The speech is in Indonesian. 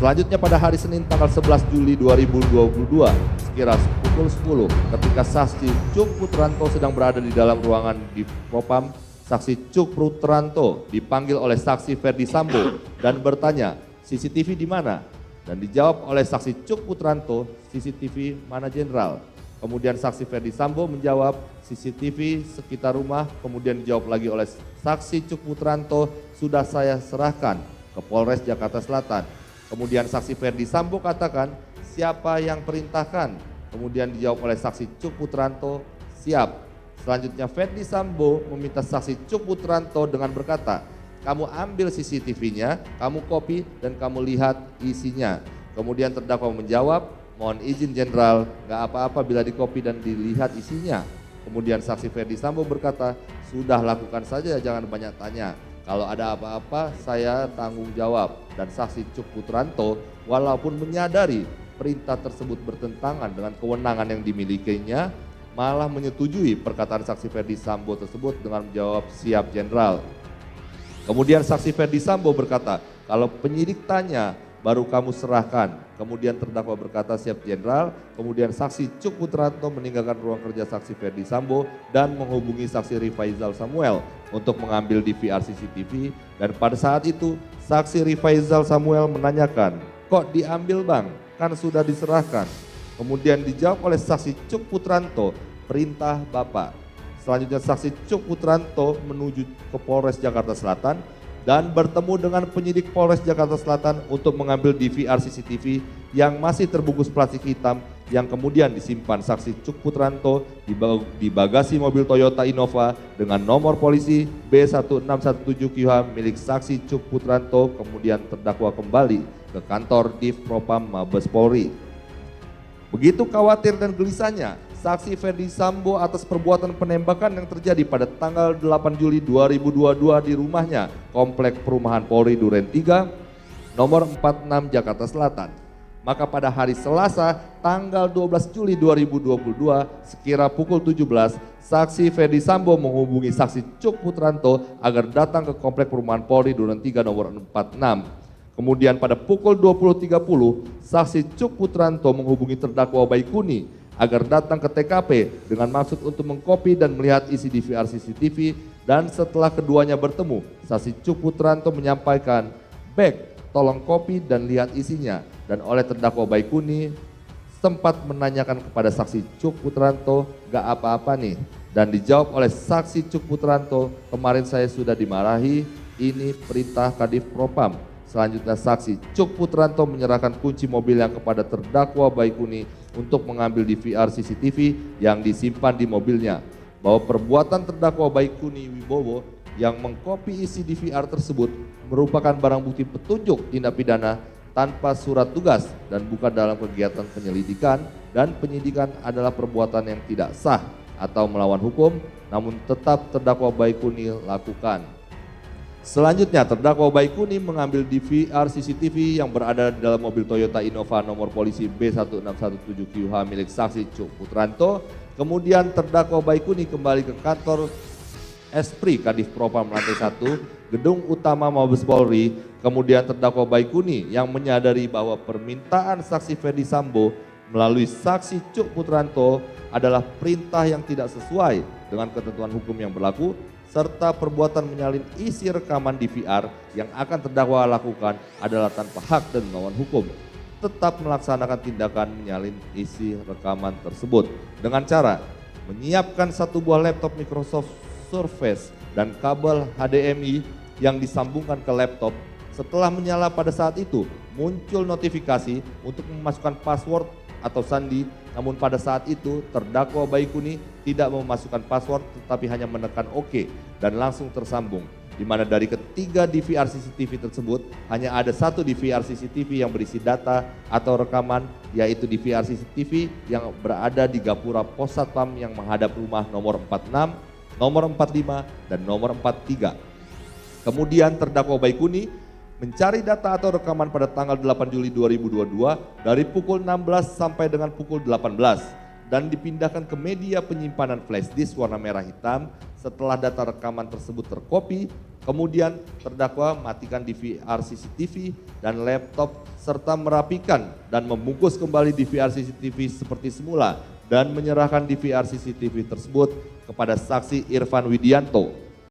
Selanjutnya pada hari Senin tanggal 11 Juli 2022 sekira pukul 10 ketika saksi Cuk Putranto sedang berada di dalam ruangan di Propam, saksi Cuk Putranto dipanggil oleh saksi Ferdi Sambo dan bertanya, CCTV di mana? Dan dijawab oleh saksi Cuk Putranto, CCTV mana Jenderal? Kemudian saksi Ferdi Sambo menjawab CCTV sekitar rumah, kemudian dijawab lagi oleh saksi Cuk Putranto, sudah saya serahkan ke Polres Jakarta Selatan. Kemudian saksi Ferdi Sambo katakan, siapa yang perintahkan? Kemudian dijawab oleh saksi Cuk Putranto, siap. Selanjutnya Ferdi Sambo meminta saksi Cuk Putranto dengan berkata, kamu ambil CCTV-nya, kamu copy dan kamu lihat isinya. Kemudian terdakwa menjawab, mohon izin Jenderal, gak apa-apa bila dikopi dan dilihat isinya. Kemudian saksi Ferdi Sambo berkata, sudah lakukan saja jangan banyak tanya. Kalau ada apa-apa saya tanggung jawab. Dan saksi Cuk Putranto walaupun menyadari perintah tersebut bertentangan dengan kewenangan yang dimilikinya, malah menyetujui perkataan saksi Ferdi Sambo tersebut dengan menjawab siap Jenderal. Kemudian saksi Ferdi Sambo berkata, kalau penyidik tanya baru kamu serahkan. Kemudian terdakwa berkata siap Jenderal. Kemudian saksi Cuk Putranto meninggalkan ruang kerja saksi Ferdi Sambo dan menghubungi saksi Rifaizal Samuel untuk mengambil DVR CCTV. Dan pada saat itu saksi Rifaizal Samuel menanyakan, kok diambil bang? Kan sudah diserahkan. Kemudian dijawab oleh saksi Cuk Putranto, perintah Bapak. Selanjutnya saksi Cuk Putranto menuju ke Polres Jakarta Selatan dan bertemu dengan penyidik Polres Jakarta Selatan untuk mengambil DVR CCTV yang masih terbungkus plastik hitam yang kemudian disimpan saksi Cuk Putranto di bagasi mobil Toyota Innova dengan nomor polisi B1617QH milik saksi Cuk Putranto. Kemudian terdakwa kembali ke kantor Div Propam Mabes Polri. Begitu khawatir dan gelisahnya saksi Ferdi Sambo atas perbuatan penembakan yang terjadi pada tanggal 8 Juli 2022 di rumahnya, Komplek Perumahan Polri Duren 3, nomor 46 Jakarta Selatan. Maka pada hari Selasa tanggal 12 Juli 2022 sekira pukul 17, saksi Ferdi Sambo menghubungi saksi Cuk Putranto agar datang ke Komplek Perumahan Polri Duren 3 nomor 46. Kemudian pada pukul 20.30, saksi Cuk Putranto menghubungi terdakwa Baikuni agar datang ke TKP dengan maksud untuk mengkopi dan melihat isi DVR CCTV, dan setelah keduanya bertemu, saksi Cuk Putranto menyampaikan, "Bek, tolong kopi dan lihat isinya." Dan oleh terdakwa Baikuni sempat menanyakan kepada saksi Cuk Putranto, "Gak apa-apa nih?" Dan dijawab oleh saksi Cuk Putranto, "Kemarin saya sudah dimarahi, ini perintah Kadif Propam." Selanjutnya saksi Cuk Putranto menyerahkan kunci mobil yang kepada terdakwa Baikuni untuk mengambil DVR CCTV yang disimpan di mobilnya. Bahwa perbuatan terdakwa Baikuni Wibowo yang mengkopi isi DVR tersebut merupakan barang bukti petunjuk tindak pidana tanpa surat tugas dan bukan dalam kegiatan penyelidikan, dan penyidikan adalah perbuatan yang tidak sah atau melawan hukum, namun tetap terdakwa Baikuni lakukan. Selanjutnya terdakwa Baikuni mengambil DVR CCTV yang berada di dalam mobil Toyota Innova nomor polisi B1617QH milik saksi Cuk Putranto. Kemudian terdakwa Baikuni kembali ke kantor Espri Kadif Propam lantai 1 Gedung Utama Mabes Polri. Kemudian terdakwa Baikuni yang menyadari bahwa permintaan saksi Ferdi Sambo melalui saksi Cuk Putranto adalah perintah yang tidak sesuai dengan ketentuan hukum yang berlaku, serta perbuatan menyalin isi rekaman DVR yang akan terdakwa lakukan adalah tanpa hak dan melawan hukum, tetap melaksanakan tindakan menyalin isi rekaman tersebut dengan cara menyiapkan satu buah laptop Microsoft Surface dan kabel HDMI yang disambungkan ke laptop. Setelah menyala pada saat itu muncul notifikasi untuk memasukkan password atau sandi, namun pada saat itu terdakwa Baikuni tidak memasukkan password tetapi hanya menekan OK dan langsung tersambung, di mana dari ketiga DVR CCTV tersebut hanya ada satu DVR CCTV yang berisi data atau rekaman, yaitu DVR CCTV yang berada di gapura pos satpam yang menghadap rumah nomor 46, nomor 45, dan nomor 43. Kemudian terdakwa Baikuni mencari data atau rekaman pada tanggal 8 Juli 2022 dari pukul 16 sampai dengan pukul 18. dan dipindahkan ke media penyimpanan flash disk warna merah hitam. Setelah data rekaman tersebut terkopi, kemudian terdakwa matikan DVR CCTV dan laptop serta merapikan dan membungkus kembali DVR CCTV seperti semula dan menyerahkan DVR CCTV tersebut kepada saksi Irfan Widianto